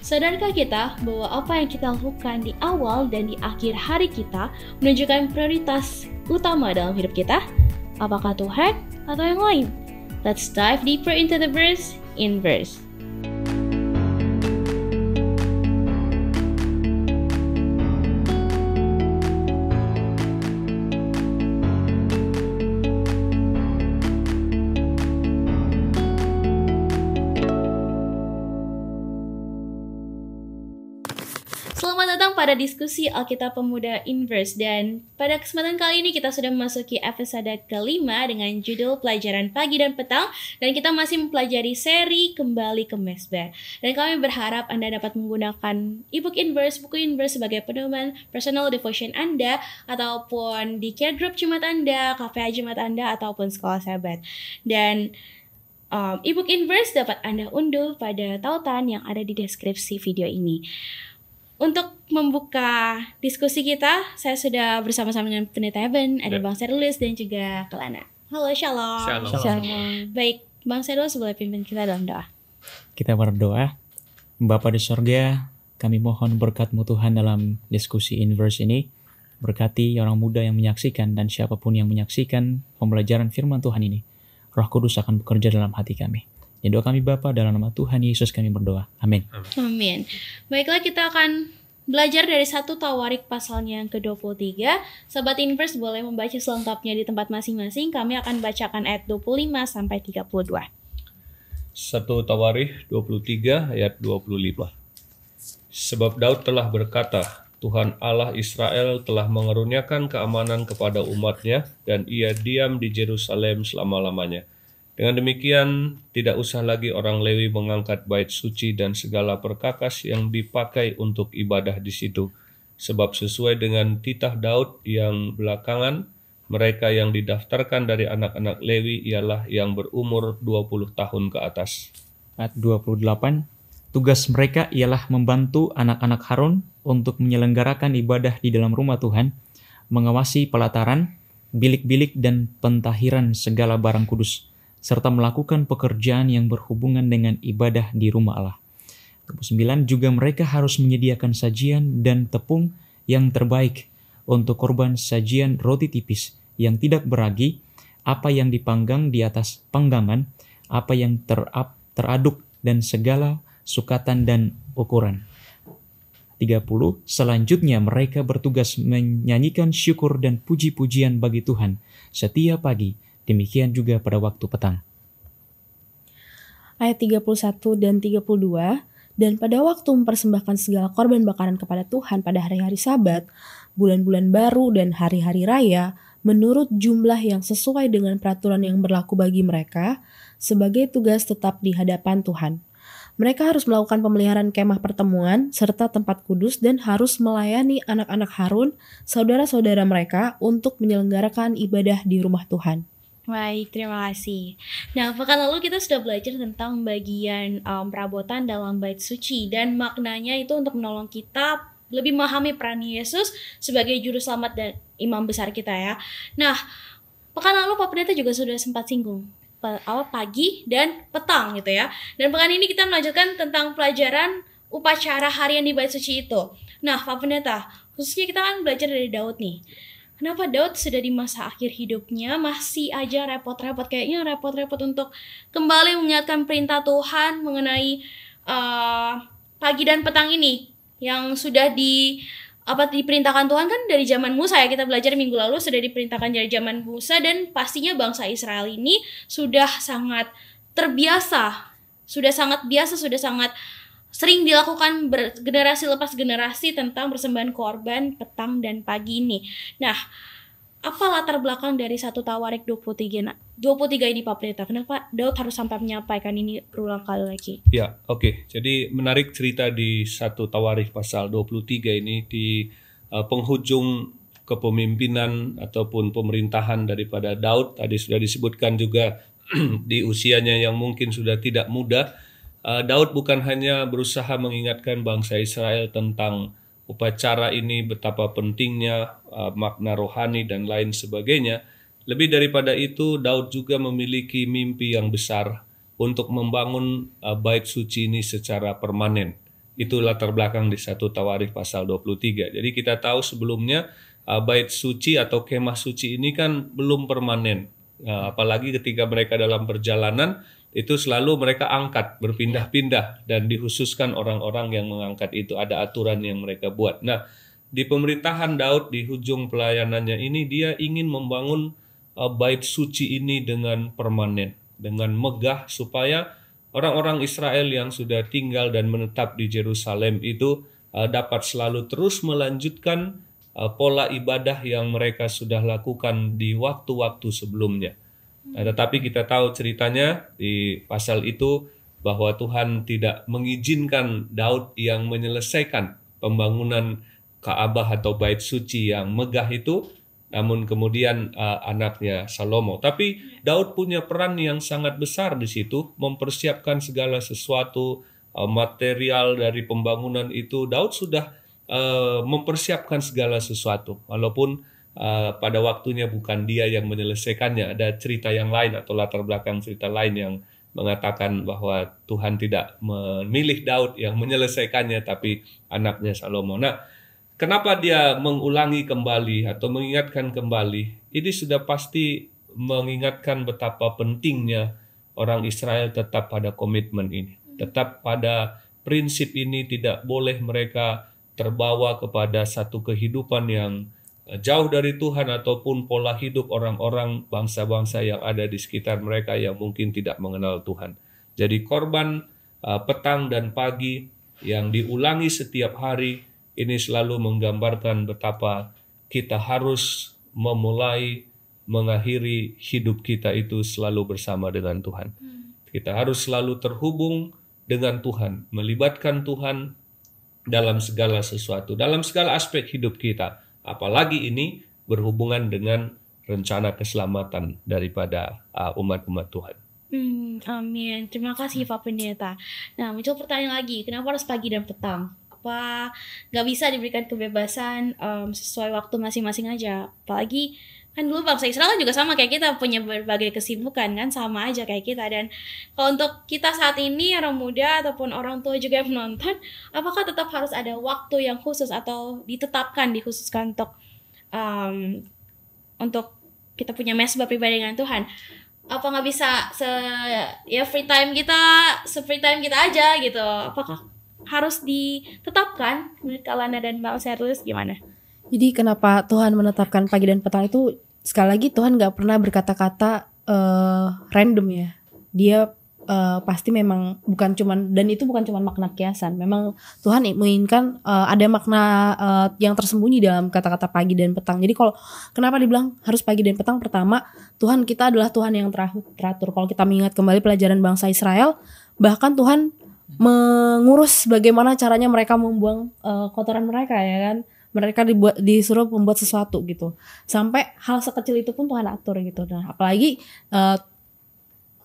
Sadarkah kita bahwa apa yang kita lakukan di awal dan di akhir hari kita menunjukkan prioritas utama dalam hidup kita? Apakah Tuhan atau yang lain? Let's dive deeper into the verse in verse. Selamat datang pada diskusi Alkitab Pemuda Inverse, dan pada kesempatan kali ini kita sudah memasuki episode kelima dengan judul Pelajaran Pagi dan Petang, dan kita masih mempelajari seri Kembali ke Mesbah. Dan kami berharap Anda dapat menggunakan ebook Inverse, buku Inverse sebagai pedoman personal devotion Anda, ataupun di care group Jumat Anda, kafe Jumat Anda, ataupun sekolah sahabat. Dan ebook Inverse dapat Anda unduh pada tautan yang ada di deskripsi video ini. Untuk membuka diskusi kita, saya sudah bersama-sama dengan Pendeta Eben, ada Bang Serulus dan juga Kelana. Halo, Shalom. Shalom. Baik, Bang Serulus boleh pimpin kita dalam doa. Kita berdoa. Bapa di sorga, kami mohon berkat-Mu Tuhan dalam diskusi Inverse ini. Berkati orang muda yang menyaksikan dan siapapun yang menyaksikan pembelajaran firman Tuhan ini. Roh Kudus akan bekerja dalam hati kami. Ya, doa kami Bapa, dalam nama Tuhan Yesus kami berdoa. Amin. Amin. Baiklah, kita akan belajar dari 1 Tawarik pasalnya yang ke-23. Sahabat Inverse boleh membaca selengkapnya di tempat masing-masing. Kami akan bacakan ayat 25 sampai 32. 1 Tawarikh 23 ayat 25. Sebab Daud telah berkata, Tuhan Allah Israel telah mengeruniakan keamanan kepada umatnya, dan ia diam di Yerusalem selama-lamanya. Dengan demikian, tidak usah lagi orang Lewi mengangkat bait suci dan segala perkakas yang dipakai untuk ibadah di situ. Sebab sesuai dengan titah Daud yang belakangan, mereka yang didaftarkan dari anak-anak Lewi ialah yang berumur 20 tahun ke atas. Ayat 28. Tugas mereka ialah membantu anak-anak Harun untuk menyelenggarakan ibadah di dalam rumah Tuhan, mengawasi pelataran, bilik-bilik dan pentahiran segala barang kudus, serta melakukan pekerjaan yang berhubungan dengan ibadah di rumah Allah. 9. Juga mereka harus menyediakan sajian dan tepung yang terbaik untuk korban sajian roti tipis yang tidak beragi, apa yang dipanggang di atas panggangan, apa yang teraduk, dan segala sukatan dan ukuran. 30. Selanjutnya mereka bertugas menyanyikan syukur dan puji-pujian bagi Tuhan setiap pagi, demikian juga pada waktu petang. Ayat 31 dan 32, dan pada waktu mempersembahkan segala korban bakaran kepada Tuhan pada hari-hari Sabat, bulan-bulan baru dan hari-hari raya, menurut jumlah yang sesuai dengan peraturan yang berlaku bagi mereka, sebagai tugas tetap di hadapan Tuhan. Mereka harus melakukan pemeliharaan kemah pertemuan serta tempat kudus dan harus melayani anak-anak Harun, saudara-saudara mereka, untuk menyelenggarakan ibadah di rumah Tuhan. Baik, terima kasih. Nah, pekan lalu kita sudah belajar tentang bagian perabotan dalam bait suci, dan maknanya itu untuk menolong kita lebih memahami peran Yesus sebagai juru selamat dan imam besar kita ya. Nah, pekan lalu Pak Pendeta juga sudah sempat singgung pagi dan petang gitu ya. Dan pekan ini kita melanjutkan tentang pelajaran upacara harian di bait suci itu. Nah, Pak Pendeta, khususnya kita kan belajar dari Daud nih. Kenapa Daud sudah di masa akhir hidupnya masih aja repot-repot, kayaknya repot-repot untuk kembali mengingatkan perintah Tuhan mengenai pagi dan petang ini yang sudah diperintahkan Tuhan kan dari zaman Musa ya. Kita belajar minggu lalu sudah diperintahkan dari zaman Musa, dan pastinya bangsa Israel ini sudah sangat terbiasa, sudah sangat sering dilakukan generasi lepas generasi tentang persembahan korban petang dan pagi ini. Nah, apa latar belakang dari 1 Tawarik 23 ini Pak Pendeta? Kenapa Daud harus sampai menyampaikan ini berulang kali lagi? Ya, oke. Jadi menarik cerita di 1 Tawarik pasal 23 ini di penghujung kepemimpinan ataupun pemerintahan daripada Daud. Tadi sudah disebutkan juga di usianya yang mungkin sudah tidak muda. Daud bukan hanya berusaha mengingatkan bangsa Israel tentang upacara ini, betapa pentingnya, makna rohani dan lain sebagainya. Lebih daripada itu, Daud juga memiliki mimpi yang besar untuk membangun bait suci ini secara permanen. Itu latar belakang di 1 Tawarikh pasal 23. Jadi kita tahu sebelumnya bait suci atau kemah suci ini kan belum permanen. Apalagi ketika mereka dalam perjalanan, itu selalu mereka angkat, berpindah-pindah, dan dikhususkan orang-orang yang mengangkat itu. Ada aturan yang mereka buat. Nah, di pemerintahan Daud di ujung pelayanannya ini, dia ingin membangun bait suci ini dengan permanen, dengan megah, supaya orang-orang Israel yang sudah tinggal dan menetap di Yerusalem itu dapat selalu terus melanjutkan pola ibadah yang mereka sudah lakukan di waktu-waktu sebelumnya. Nah, tetapi kita tahu ceritanya di pasal itu bahwa Tuhan tidak mengizinkan Daud yang menyelesaikan pembangunan Ka'bah atau bait suci yang megah itu, namun kemudian anaknya Salomo. Tapi Daud punya peran yang sangat besar di situ, mempersiapkan segala sesuatu, material dari pembangunan itu. Daud sudah mempersiapkan segala sesuatu, walaupun pada waktunya bukan dia yang menyelesaikannya. Ada cerita yang lain atau latar belakang cerita lain yang mengatakan bahwa Tuhan tidak memilih Daud yang menyelesaikannya, tapi anaknya Salomo. Nah, kenapa dia mengulangi kembali atau mengingatkan kembali? Ini sudah pasti mengingatkan betapa pentingnya orang Israel tetap pada komitmen ini, tetap pada prinsip ini. Tidak boleh mereka terbawa kepada satu kehidupan yang jauh dari Tuhan ataupun pola hidup orang-orang bangsa-bangsa yang ada di sekitar mereka yang mungkin tidak mengenal Tuhan. Jadi korban petang dan pagi yang diulangi setiap hari ini selalu menggambarkan betapa kita harus memulai, mengakhiri hidup kita itu selalu bersama dengan Tuhan. Kita harus selalu terhubung dengan Tuhan, melibatkan Tuhan dalam segala sesuatu, dalam segala aspek hidup kita. Apalagi ini berhubungan dengan rencana keselamatan daripada umat-umat Tuhan. Amin. Terima kasih Pak Pendeta. Nah, muncul pertanyaan lagi, kenapa harus pagi dan petang? Apa nggak bisa diberikan kebebasan sesuai waktu masing-masing aja? Apalagi kan dulu bangsa Israel kan juga sama kayak kita, punya berbagai kesibukan kan, sama aja kayak kita. Dan kalau untuk kita saat ini, orang muda ataupun orang tua juga yang menonton, apakah tetap harus ada waktu yang khusus atau dikhususkan untuk kita punya mesbah pribadi dengan Tuhan? Apa nggak bisa free time kita aja gitu? Apakah harus ditetapkan menurut Kalana dan Mbak Serlis gimana? Jadi kenapa Tuhan menetapkan pagi dan petang itu, sekali lagi Tuhan gak pernah berkata-kata random ya. Dia pasti memang bukan cuman makna kiasan. Memang Tuhan menginginkan ada makna yang tersembunyi dalam kata-kata pagi dan petang. Jadi kalau kenapa dibilang harus pagi dan petang? Pertama, Tuhan kita adalah Tuhan yang teratur. Kalau kita mengingat kembali pelajaran bangsa Israel, bahkan Tuhan mengurus bagaimana caranya mereka membuang kotoran mereka, ya kan. Mereka disuruh membuat sesuatu gitu. Sampai hal sekecil itu pun Tuhan atur gitu. Nah, apalagi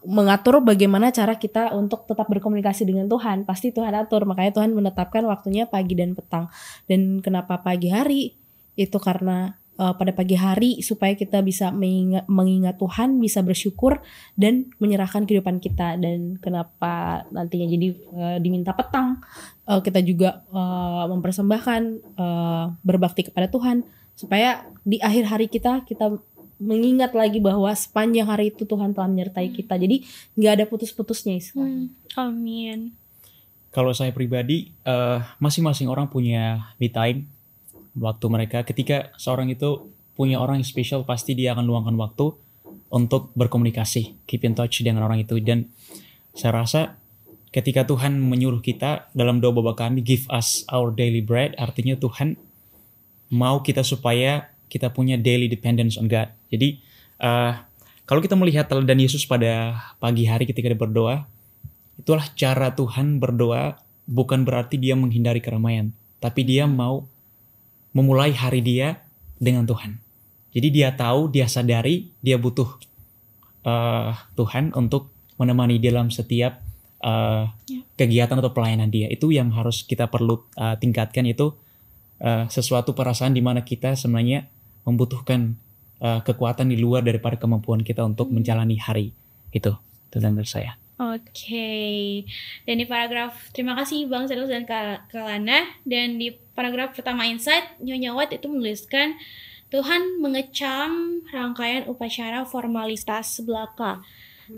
mengatur bagaimana cara kita untuk tetap berkomunikasi dengan Tuhan. Pasti Tuhan atur. Makanya Tuhan menetapkan waktunya pagi dan petang. Dan kenapa pagi hari? Itu karena pada pagi hari supaya kita bisa mengingat Tuhan, bisa bersyukur dan menyerahkan kehidupan kita. Dan kenapa nantinya jadi diminta petang, kita juga mempersembahkan berbakti kepada Tuhan supaya di akhir hari kita mengingat lagi bahwa sepanjang hari itu Tuhan telah menyertai kita. Jadi nggak ada putus-putusnya. Amin. Kalau saya pribadi, masing-masing orang punya me time. Waktu mereka, ketika seorang itu punya orang yang spesial, pasti dia akan luangkan waktu untuk berkomunikasi, keep in touch dengan orang itu. Dan saya rasa ketika Tuhan menyuruh kita dalam doa Bapa Kami, give us our daily bread, artinya Tuhan mau kita supaya kita punya daily dependence on God. Jadi kalau kita melihat teladan Yesus pada pagi hari ketika dia berdoa, itulah cara Tuhan berdoa. Bukan berarti dia menghindari keramaian, tapi dia mau memulai hari dia dengan Tuhan. Jadi dia tahu, dia sadari, dia butuh Tuhan untuk menemani dalam setiap kegiatan atau pelayanan dia. Itu yang harus kita perlu tingkatkan, itu sesuatu perasaan di mana kita sebenarnya membutuhkan kekuatan di luar daripada kemampuan kita untuk menjalani hari itu. Itu menurut saya. Oke, dan di paragraf terima kasih Bang Sadus dan Kak Lana. Dan di paragraf pertama Insight, Nyonya Watt itu menuliskan Tuhan mengecam rangkaian upacara formalitas belaka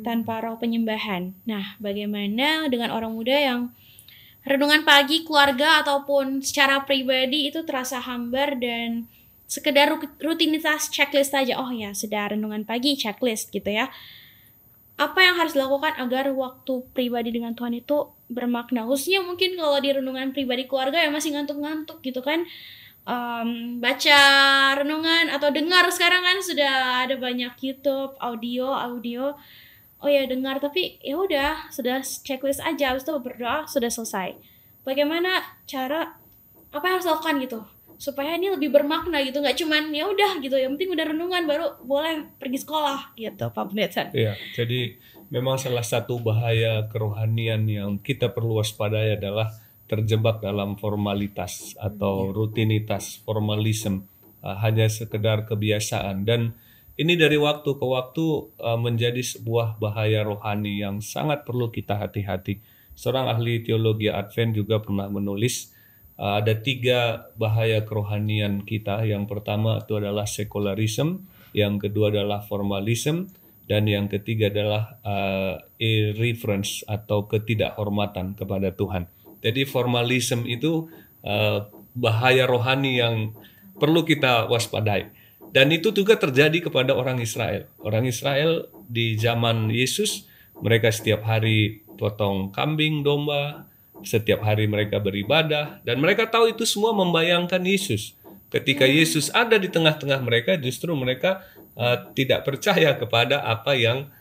tanpa roh penyembahan. Nah, bagaimana dengan orang muda yang renungan pagi keluarga ataupun secara pribadi itu terasa hambar dan sekedar rutinitas checklist aja. Oh ya, sudah renungan pagi checklist gitu ya. Apa yang harus dilakukan agar waktu pribadi dengan Tuhan itu bermakna? Khususnya mungkin kalau di renungan pribadi keluarga yang masih ngantuk-ngantuk gitu kan, baca renungan atau dengar sekarang kan sudah ada banyak YouTube, audio. Oh ya dengar, tapi ya udah sudah checklist aja, habis itu berdoa sudah selesai. Bagaimana cara apa yang harus dilakukan gitu supaya ini lebih bermakna gitu, nggak cuman ya udah gitu, yang penting udah renungan baru boleh pergi sekolah gitu, Pak Pendeta. Iya, jadi memang salah satu bahaya kerohanian yang kita perlu waspadai adalah terjebak dalam formalitas atau rutinitas, formalisme, hanya sekedar kebiasaan. Dan ini dari waktu ke waktu menjadi sebuah bahaya rohani yang sangat perlu kita hati-hati. Seorang ahli teologi Advent juga pernah menulis ada 3 bahaya kerohanian kita. Yang pertama itu adalah sekularisme, yang kedua adalah formalisme, dan yang ketiga adalah irreverence atau ketidakhormatan kepada Tuhan. Jadi formalisme itu bahaya rohani yang perlu kita waspadai. Dan itu juga terjadi kepada orang Israel. Orang Israel di zaman Yesus, mereka setiap hari potong kambing, domba, setiap hari mereka beribadah, dan mereka tahu itu semua membayangkan Yesus. Ketika Yesus ada di tengah-tengah mereka, justru mereka tidak percaya kepada apa yang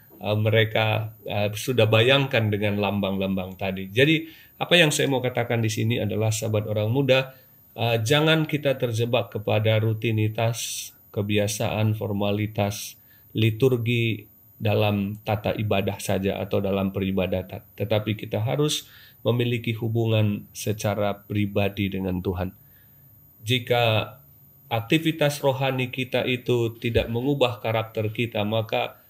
mereka sudah bayangkan dengan lambang-lambang tadi. Jadi apa yang saya mau katakan di sini adalah sahabat orang muda, jangan kita terjebak kepada rutinitas, kebiasaan, formalitas, liturgi dalam tata ibadah saja atau dalam peribadatan. Tetapi kita harus memiliki hubungan secara pribadi dengan Tuhan. Jika aktivitas rohani kita itu tidak mengubah karakter kita, maka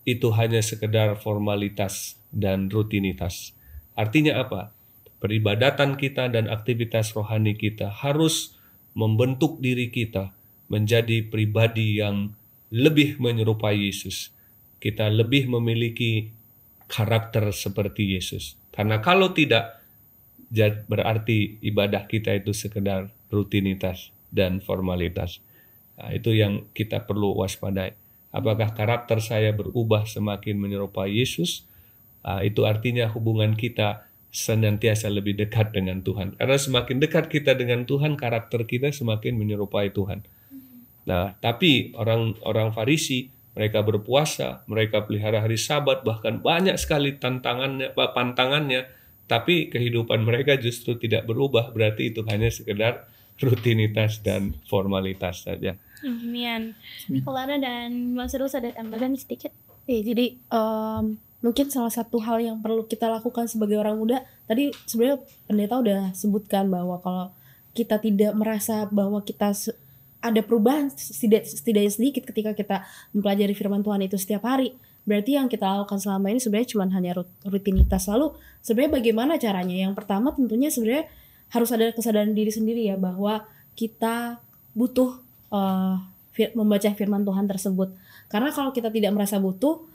itu hanya sekedar formalitas dan rutinitas. Artinya apa? Peribadatan kita dan aktivitas rohani kita harus membentuk diri kita menjadi pribadi yang lebih menyerupai Yesus. Kita lebih memiliki karakter seperti Yesus. Karena kalau tidak, berarti ibadah kita itu sekedar rutinitas dan formalitas. Nah, itu yang kita perlu waspadai. Apakah karakter saya berubah semakin menyerupai Yesus? Itu artinya hubungan kita senantiasa lebih dekat dengan Tuhan. Karena semakin dekat kita dengan Tuhan, karakter kita semakin menyerupai Tuhan. Nah, tapi orang Farisi, mereka berpuasa, mereka pelihara hari Sabat, bahkan banyak sekali pantangannya, tapi kehidupan mereka justru tidak berubah. Berarti itu hanya sekedar rutinitas dan formalitas saja. Amin. Kelana dan Mas Rus ada tambahan sedikit? Jadi mungkin salah satu hal yang perlu kita lakukan sebagai orang muda, tadi sebenarnya pendeta udah sebutkan bahwa kalau kita tidak merasa bahwa kita ada perubahan setidaknya sedikit ketika kita mempelajari firman Tuhan itu setiap hari, berarti yang kita lakukan selama ini sebenarnya cuma hanya rutinitas. Lalu sebenarnya bagaimana caranya? Yang pertama tentunya sebenarnya harus ada kesadaran diri sendiri ya, bahwa kita butuh membaca firman Tuhan tersebut. Karena kalau kita tidak merasa butuh,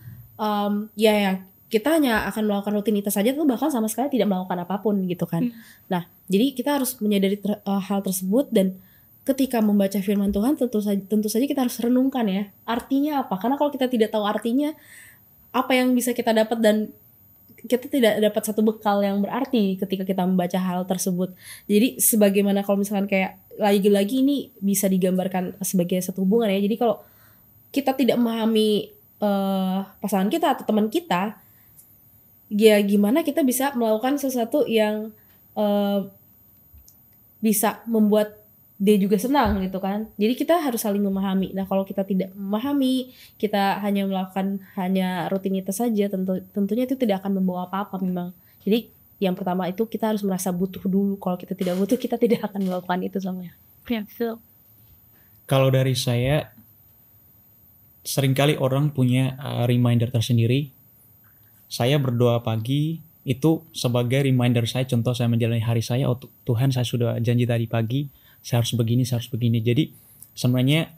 ya kita hanya akan melakukan rutinitas saja, tuh bahkan sama sekali tidak melakukan apapun gitu kan. Nah, jadi kita harus menyadari hal tersebut, dan ketika membaca firman Tuhan tentu saja kita harus renungkan ya, artinya apa. Karena kalau kita tidak tahu artinya, apa yang bisa kita dapat, dan kita tidak dapat satu bekal yang berarti ketika kita membaca hal tersebut. Jadi sebagaimana kalau misalkan kayak lagi-lagi ini bisa digambarkan sebagai satu hubungan ya. Jadi kalau kita tidak memahami pasangan kita atau teman kita, ya gimana kita bisa melakukan sesuatu yang bisa membuat dia juga senang gitu kan. Jadi kita harus saling memahami. Nah kalau kita tidak memahami, kita hanya melakukan hanya rutinitas saja, tentunya itu tidak akan membawa apa-apa memang. Jadi yang pertama itu kita harus merasa butuh dulu. Kalau kita tidak butuh, kita tidak akan melakukan itu semuanya. Ya, betul. Kalau dari saya, seringkali orang punya reminder tersendiri saya berdoa pagi itu sebagai reminder saya, contoh saya menjalani hari saya, oh Tuhan saya sudah janji tadi pagi, saya harus begini, saya harus begini. Jadi sebenarnya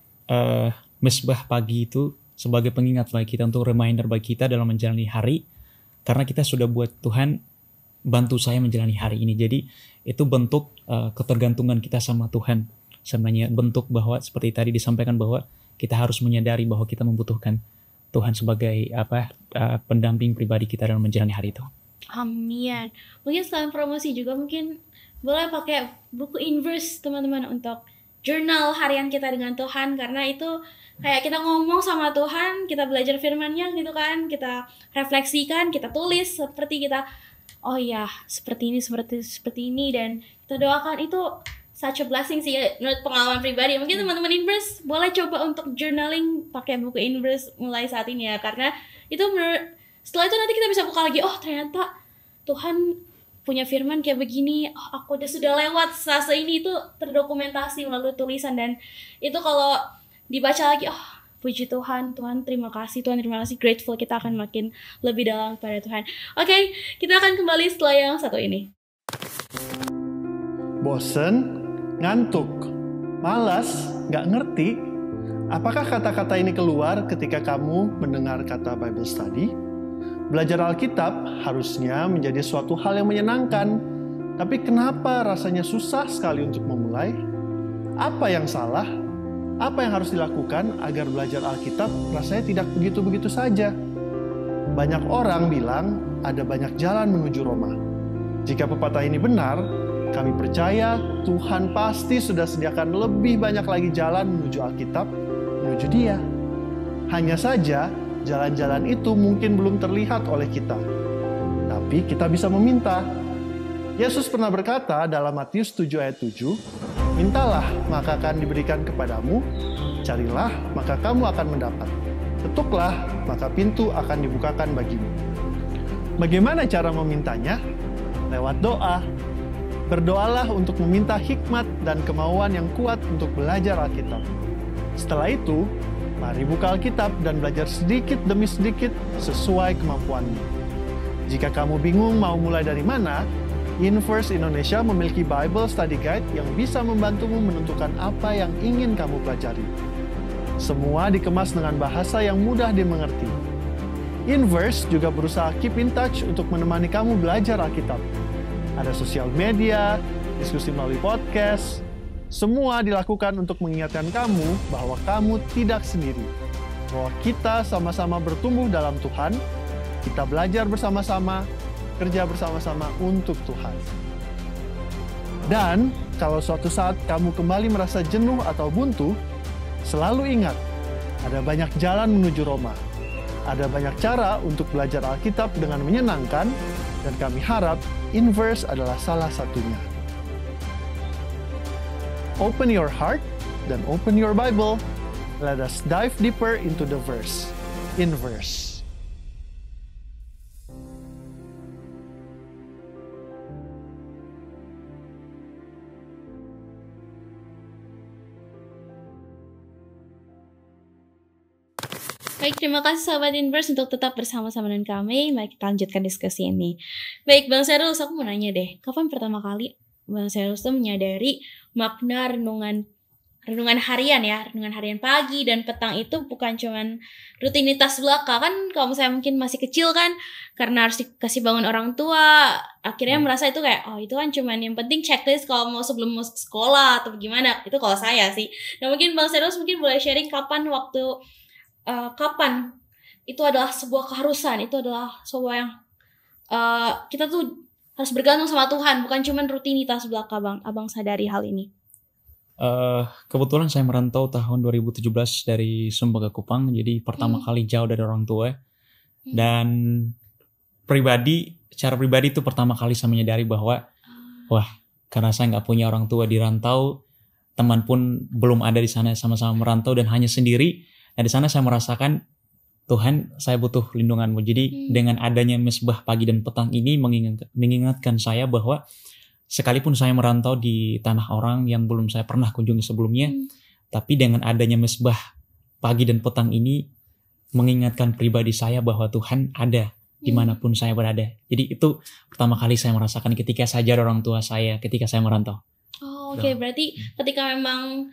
mesbah pagi itu sebagai pengingat bagi kita, untuk reminder bagi kita dalam menjalani hari, karena kita sudah buat Tuhan bantu saya menjalani hari ini. Jadi itu bentuk ketergantungan kita sama Tuhan. Sebenarnya bentuk bahwa seperti tadi disampaikan bahwa kita harus menyadari bahwa kita membutuhkan Tuhan sebagai pendamping pribadi kita dalam menjalani hari itu. Amin. Mungkin selain promosi juga mungkin boleh pakai buku Inverse teman-teman untuk jurnal harian kita dengan Tuhan, karena itu kayak kita ngomong sama Tuhan, kita belajar firman-Nya gitu kan, kita refleksikan, kita tulis seperti kita oh ya seperti ini dan kita doakan. Itu such a blessing sih menurut pengalaman pribadi. Mungkin teman-teman Inverse boleh coba untuk journaling pakai buku Inverse mulai saat ini ya, karena itu setelah itu nanti kita bisa buka lagi, oh ternyata Tuhan punya firman kayak begini, oh aku sudah lewat fase ini, itu terdokumentasi melalui tulisan, dan itu kalau dibaca lagi, oh puji Tuhan, Tuhan terima kasih, grateful, kita akan makin lebih dalam pada Tuhan. Oke, kita akan kembali setelah yang satu ini. Bosen, ngantuk, malas, gak ngerti? Apakah kata-kata ini keluar ketika kamu mendengar kata Bible Study? Belajar Alkitab harusnya menjadi suatu hal yang menyenangkan, tapi kenapa rasanya susah sekali untuk memulai? Apa yang salah? Apa yang harus dilakukan agar belajar Alkitab rasanya tidak begitu-begitu saja? Banyak orang bilang ada banyak jalan menuju Roma. Jika pepatah ini benar, kami percaya Tuhan pasti sudah sediakan lebih banyak lagi jalan menuju Alkitab, menuju Dia. Hanya saja, jalan-jalan itu mungkin belum terlihat oleh kita. Tapi kita bisa meminta. Yesus pernah berkata dalam Matius 7 ayat 7, mintalah maka akan diberikan kepadamu, carilah maka kamu akan mendapat, ketuklah maka pintu akan dibukakan bagimu. Bagaimana cara memintanya? Lewat doa. Berdoalah untuk meminta hikmat dan kemauan yang kuat untuk belajar Alkitab. Setelah itu, mari buka Alkitab dan belajar sedikit demi sedikit sesuai kemampuanmu. Jika kamu bingung mau mulai dari mana, Inverse Indonesia memiliki Bible Study Guide yang bisa membantumu menentukan apa yang ingin kamu pelajari. Semua dikemas dengan bahasa yang mudah dimengerti. Inverse juga berusaha keep in touch untuk menemani kamu belajar Alkitab. Ada sosial media, diskusi melalui podcast. Semua dilakukan untuk mengingatkan kamu bahwa kamu tidak sendiri. Bahwa kita sama-sama bertumbuh dalam Tuhan, kita belajar bersama-sama, kerja bersama-sama untuk Tuhan. Dan kalau suatu saat kamu kembali merasa jenuh atau buntu, selalu ingat, ada banyak jalan menuju Roma. Ada banyak cara untuk belajar Alkitab dengan menyenangkan, dan kami harap Inverse adalah salah satunya. Open your heart dan open your Bible. Let us dive deeper into the verse. Inverse. Baik, terima kasih sahabat Inverse untuk tetap bersama-sama dengan kami. Mari kita lanjutkan diskusi ini. Baik, Bang Serus, aku mau nanya deh, kapan pertama kali Bang Serus tuh menyadari makna renungan harian ya, renungan harian pagi dan petang itu bukan cuman rutinitas belaka kan? Kalau misalnya mungkin masih kecil kan, karena harus dikasih bangun orang tua, akhirnya merasa itu kayak, oh itu kan cuman yang penting checklist kalau mau sebelum mau sekolah atau gimana. Itu kalau saya sih. Nah mungkin Bang Serus mungkin boleh sharing kapan itu adalah sebuah keharusan, itu adalah sebuah yang kita tuh harus bergantung sama Tuhan, bukan cuma rutinitas belaka. Abang sadari hal ini? Kebetulan saya merantau tahun 2017 dari Sumba ke Kupang, jadi pertama kali jauh dari orang tua. Dan secara pribadi itu pertama kali saya menyadari bahwa wah, karena saya nggak punya orang tua di rantau, teman pun belum ada di sana, sama-sama merantau dan hanya sendiri. Nah di sana saya merasakan Tuhan, saya butuh lindungan-Mu. Jadi dengan adanya mesbah pagi dan petang ini mengingatkan saya bahwa sekalipun saya merantau di tanah orang yang belum saya pernah kunjungi sebelumnya, tapi dengan adanya mesbah pagi dan petang ini mengingatkan pribadi saya bahwa Tuhan ada dimanapun saya berada. Jadi itu pertama kali saya merasakan ketika saya ajar orang tua saya ketika saya merantau. Oh, oke. Berarti ketika memang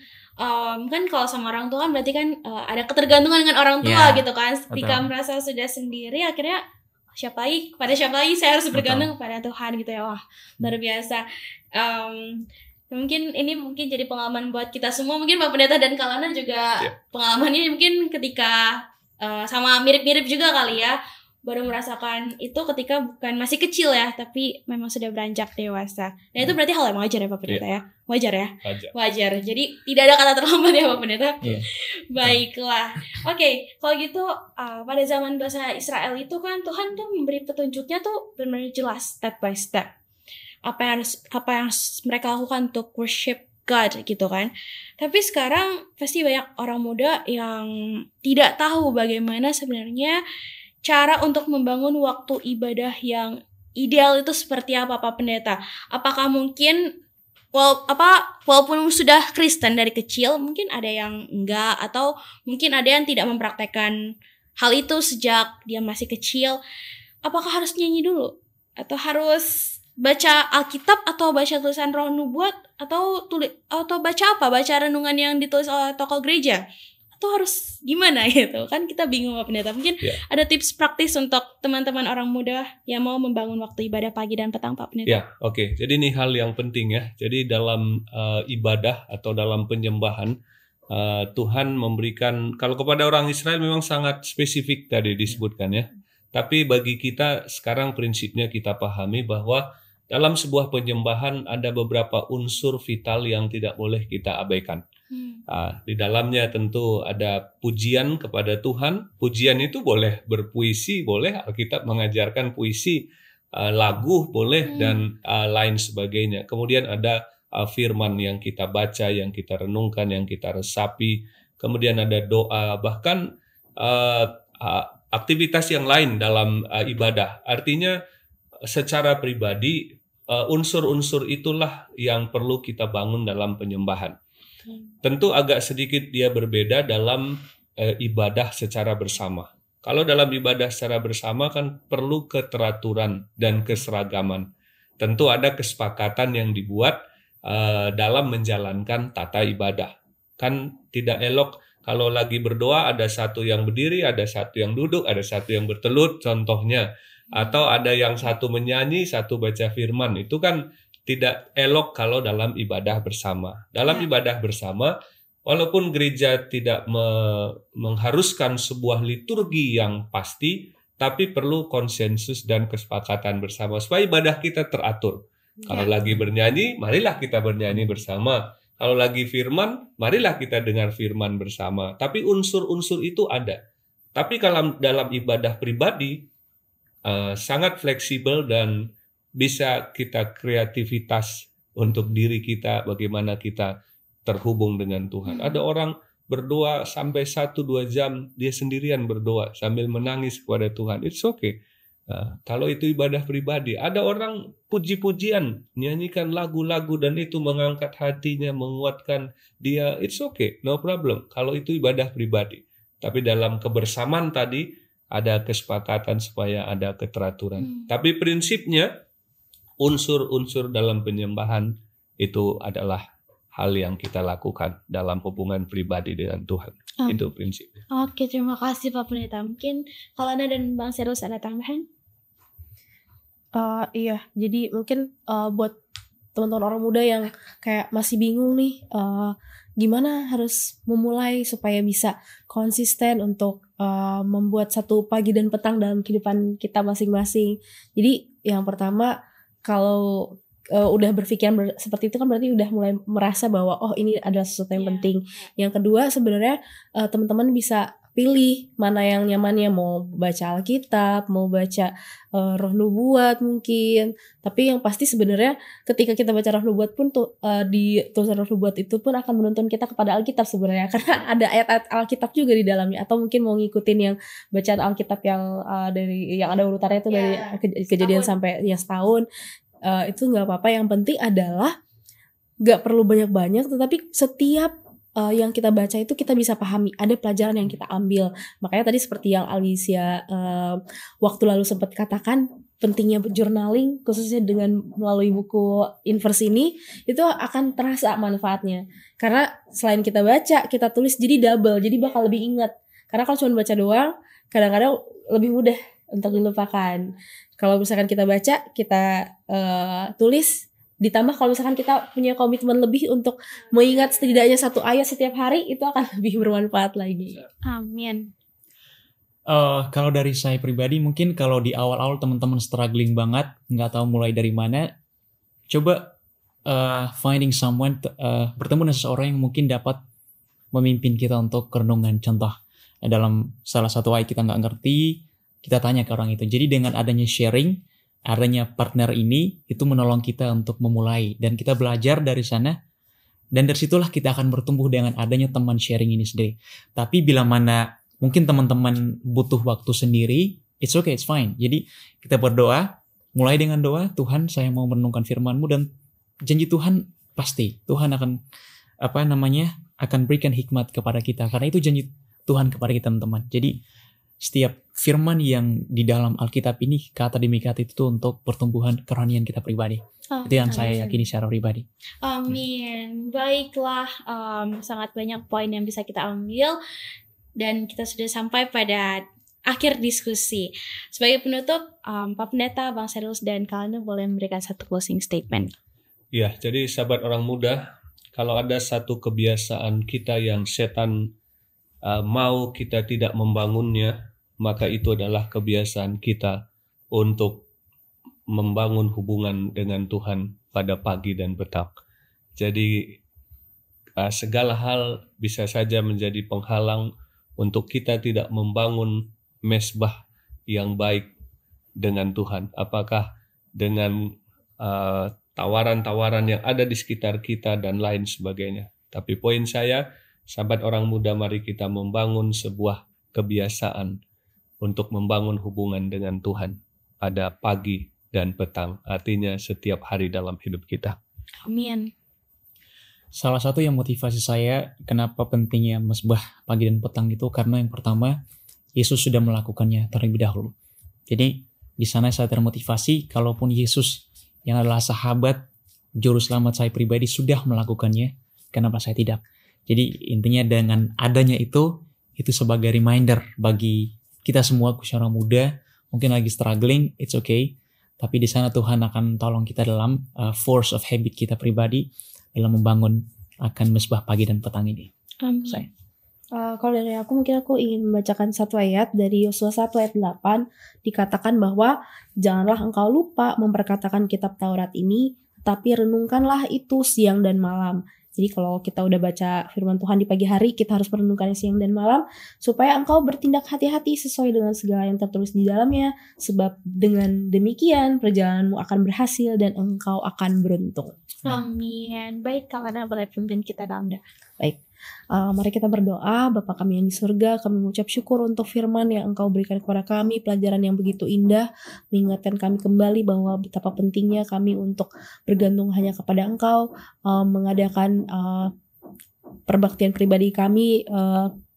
kan kalau sama orang tua kan berarti kan ada ketergantungan dengan orang tua Ya, gitu kan. Ketika betul. merasa sudah sendiri akhirnya kepada siapa lagi saya harus bergantung kepada Tuhan gitu ya. Wah, luar biasa. Mungkin jadi pengalaman buat kita semua, mungkin Pak Pendeta dan Kak Lana juga pengalamannya mungkin ketika sama mirip-mirip juga kali ya, baru merasakan itu ketika bukan masih kecil ya, tapi memang sudah beranjak dewasa. Nah itu berarti hal yang wajar ya Pak Pendeta ya? Wajar ya? Wajar. Jadi tidak ada kata terlambat ya Pak Pendeta? Iya. Baiklah. Oke, kalau gitu pada zaman bangsa Israel itu kan Tuhan tuh memberi petunjuknya tuh benar-benar jelas step by step. Apa yang mereka lakukan untuk worship God gitu kan. Tapi sekarang pasti banyak orang muda yang tidak tahu bagaimana sebenarnya cara untuk membangun waktu ibadah yang ideal itu seperti apa Pak Pendeta. Apakah mungkin walaupun sudah Kristen dari kecil, mungkin ada yang enggak, atau mungkin ada yang tidak mempraktekkan hal itu sejak dia masih kecil. Apakah harus nyanyi dulu? Atau harus baca Alkitab, atau baca tulisan Roh Nubuat, atau baca apa? Baca renungan yang ditulis oleh tokoh gereja? Atau harus gimana gitu? Kan kita bingung Pak Pendeta. Mungkin ada tips praktis untuk teman-teman orang muda yang mau membangun waktu ibadah pagi dan petang Pak Pendeta. Ya, oke. Jadi ini hal yang penting ya. Jadi dalam ibadah atau dalam penyembahan Tuhan memberikan, kalau kepada orang Israel memang sangat spesifik tadi disebutkan ya. Tapi bagi kita sekarang prinsipnya kita pahami bahwa dalam sebuah penyembahan ada beberapa unsur vital yang tidak boleh kita abaikan. Di dalamnya tentu ada pujian kepada Tuhan. Pujian itu boleh berpuisi, boleh Alkitab mengajarkan puisi, lagu boleh, dan lain sebagainya. Kemudian ada firman yang kita baca, yang kita renungkan, yang kita resapi. Kemudian ada doa, bahkan aktivitas yang lain dalam ibadah. Artinya secara pribadi unsur-unsur itulah yang perlu kita bangun dalam penyembahan. Tentu agak sedikit dia berbeda dalam ibadah secara bersama. Kalau dalam ibadah secara bersama kan perlu keteraturan dan keseragaman. Tentu ada kesepakatan yang dibuat dalam menjalankan tata ibadah. Kan tidak elok kalau lagi berdoa ada satu yang berdiri, ada satu yang duduk, ada satu yang bertelut contohnya. Atau ada yang satu menyanyi, satu baca firman. Itu kan tidak elok kalau dalam ibadah bersama. Dalam ibadah bersama, walaupun gereja tidak mengharuskan sebuah liturgi yang pasti, tapi perlu konsensus dan kesepakatan bersama supaya ibadah kita teratur. Kalau lagi bernyanyi, marilah kita bernyanyi bersama. Kalau lagi firman, marilah kita dengar firman bersama. Tapi unsur-unsur itu ada. Tapi kalau dalam ibadah pribadi, sangat fleksibel dan bisa kita kreativitas untuk diri kita, bagaimana kita terhubung dengan Tuhan. Ada orang berdoa sampai 1-2 jam, dia sendirian berdoa sambil menangis kepada Tuhan. It's okay. Kalau itu ibadah pribadi. Ada orang puji-pujian, nyanyikan lagu-lagu dan itu mengangkat hatinya, menguatkan dia. It's okay, no problem. Kalau itu ibadah pribadi. Tapi dalam kebersamaan tadi, ada kesepakatan supaya ada keteraturan. Tapi prinsipnya unsur-unsur dalam penyembahan itu adalah hal yang kita lakukan dalam hubungan pribadi dengan Tuhan. Itu prinsipnya. Oke, terima kasih Pak Pendeta. Mungkin kalau Anda dan Bang Serus ada tambahan? Iya, jadi mungkin buat teman-teman orang muda yang kayak masih bingung nih, gimana harus memulai supaya bisa konsisten untuk membuat satu pagi dan petang dalam kehidupan kita masing-masing. Jadi yang pertama, kalau udah berpikiran seperti itu kan berarti udah mulai merasa bahwa oh ini adalah sesuatu yang penting. Yang kedua sebenarnya teman-teman bisa pilih mana yang nyamannya, mau baca Alkitab, mau baca Roh Nubuat mungkin. Tapi yang pasti sebenarnya ketika kita baca Roh Nubuat pun di tulisan Roh Nubuat itu pun akan menuntun kita kepada Alkitab sebenarnya, karena ada ayat-ayat Alkitab juga di dalamnya. Atau mungkin mau ngikutin yang bacaan Alkitab yang dari yang ada urutannya itu dari kejadian sampai yang setahun. Itu nggak apa-apa. Yang penting adalah nggak perlu banyak-banyak, tetapi setiap yang kita baca itu kita bisa pahami, ada pelajaran yang kita ambil. Makanya tadi seperti yang Alicia waktu lalu sempat katakan, pentingnya journaling khususnya dengan melalui buku Inverse ini itu akan terasa manfaatnya. Karena selain kita baca, kita tulis jadi double, jadi bakal lebih ingat. Karena kalau cuma baca doang, kadang-kadang lebih mudah untuk dilupakan. Kalau misalkan kita baca, kita tulis, ditambah kalau misalkan kita punya komitmen lebih untuk mengingat setidaknya 1 ayat setiap hari, itu akan lebih bermanfaat lagi. Amin. Kalau dari saya pribadi, mungkin kalau di awal-awal teman-teman struggling banget, nggak tahu mulai dari mana, coba finding someone, bertemu dengan seseorang yang mungkin dapat memimpin kita untuk kerenungan. Contoh, dalam salah satu ayat kita nggak ngerti, kita tanya ke orang itu. Jadi dengan adanya sharing, adanya partner ini, itu menolong kita untuk memulai. Dan kita belajar dari sana, dan dari situlah kita akan bertumbuh dengan adanya teman sharing ini sendiri. Tapi bila mana mungkin teman-teman butuh waktu sendiri, it's okay, it's fine. Jadi kita berdoa, mulai dengan doa, Tuhan saya mau merenungkan firman-Mu, dan janji Tuhan pasti, Tuhan akan akan berikan hikmat kepada kita. Karena itu janji Tuhan kepada kita teman-teman. Jadi setiap firman yang di dalam Alkitab ini, kata demi kata itu untuk pertumbuhan kerohanian kita pribadi. Itu yang saya yakini secara pribadi. Amin. Baiklah, sangat banyak poin yang bisa kita ambil. Dan kita sudah sampai pada akhir diskusi. Sebagai penutup, Pak Pendeta, Bang Serius, dan Kalana boleh memberikan satu closing statement. Ya, jadi sahabat orang muda, kalau ada satu kebiasaan kita yang setan mau kita tidak membangunnya, maka itu adalah kebiasaan kita untuk membangun hubungan dengan Tuhan pada pagi dan petang. Jadi segala hal bisa saja menjadi penghalang untuk kita tidak membangun mesbah yang baik dengan Tuhan. Apakah dengan tawaran-tawaran yang ada di sekitar kita dan lain sebagainya. Tapi poin saya, sahabat orang muda, mari kita membangun sebuah kebiasaan untuk membangun hubungan dengan Tuhan pada pagi dan petang. Artinya setiap hari dalam hidup kita. Amin. Salah satu yang motivasi saya kenapa pentingnya mesbah pagi dan petang itu karena yang pertama, Yesus sudah melakukannya terlebih dahulu. Jadi di sana saya termotivasi, kalaupun Yesus yang adalah sahabat, juru selamat saya pribadi sudah melakukannya, kenapa saya tidak? Jadi intinya dengan adanya itu sebagai reminder bagi kita semua seorang muda, mungkin lagi struggling, it's okay. Tapi di sana Tuhan akan tolong kita dalam force of habit kita pribadi dalam membangun akan mesbah pagi dan petang ini. Amin. Kalau dari aku, mungkin aku ingin membacakan satu ayat dari Yosua 1 ayat 8. Dikatakan bahwa janganlah engkau lupa memperkatakan kitab Taurat ini, tapi renungkanlah itu siang dan malam. Jadi kalau kita udah baca firman Tuhan di pagi hari, kita harus merenungkannya siang dan malam, supaya engkau bertindak hati-hati sesuai dengan segala yang tertulis di dalamnya, sebab dengan demikian perjalananmu akan berhasil dan engkau akan beruntung. Amin. Baik, Kalana boleh pimpin kita dalam doa. Baik, mari kita berdoa. Bapa kami yang di surga, kami mengucap syukur untuk firman yang Engkau berikan kepada kami, pelajaran yang begitu indah, mengingatkan kami kembali bahwa betapa pentingnya kami untuk bergantung hanya kepada Engkau, mengadakan perbaktian pribadi kami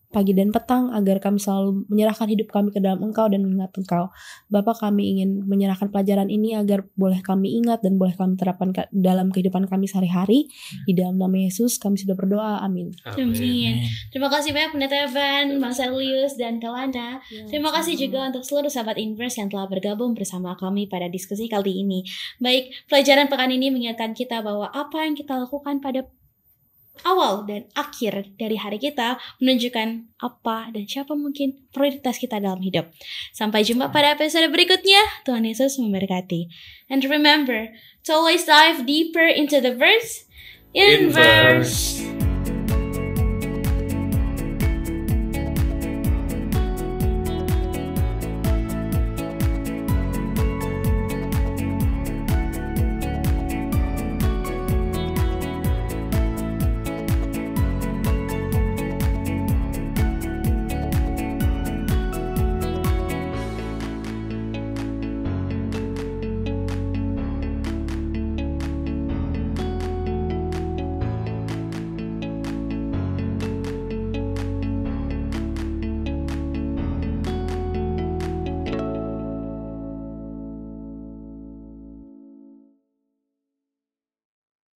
pagi dan petang, agar kami selalu menyerahkan hidup kami ke dalam Engkau dan mengingat Engkau. Bapa, kami ingin menyerahkan pelajaran ini agar boleh kami ingat dan boleh kami terapkan dalam kehidupan kami sehari-hari. Di dalam nama Yesus kami sudah berdoa, amin. Amin. Terima kasih banyak Pendeta Evan, Bang Serlius, dan Kalana. Terima kasih juga untuk seluruh sahabat Inverse yang telah bergabung bersama kami pada diskusi kali ini. Baik, pelajaran pekan ini mengingatkan kita bahwa apa yang kita lakukan pada awal dan akhir dari hari kita menunjukkan apa dan siapa mungkin prioritas kita dalam hidup. Sampai jumpa pada episode berikutnya. Tuhan Yesus memberkati. And remember to always dive deeper into the verse in verse.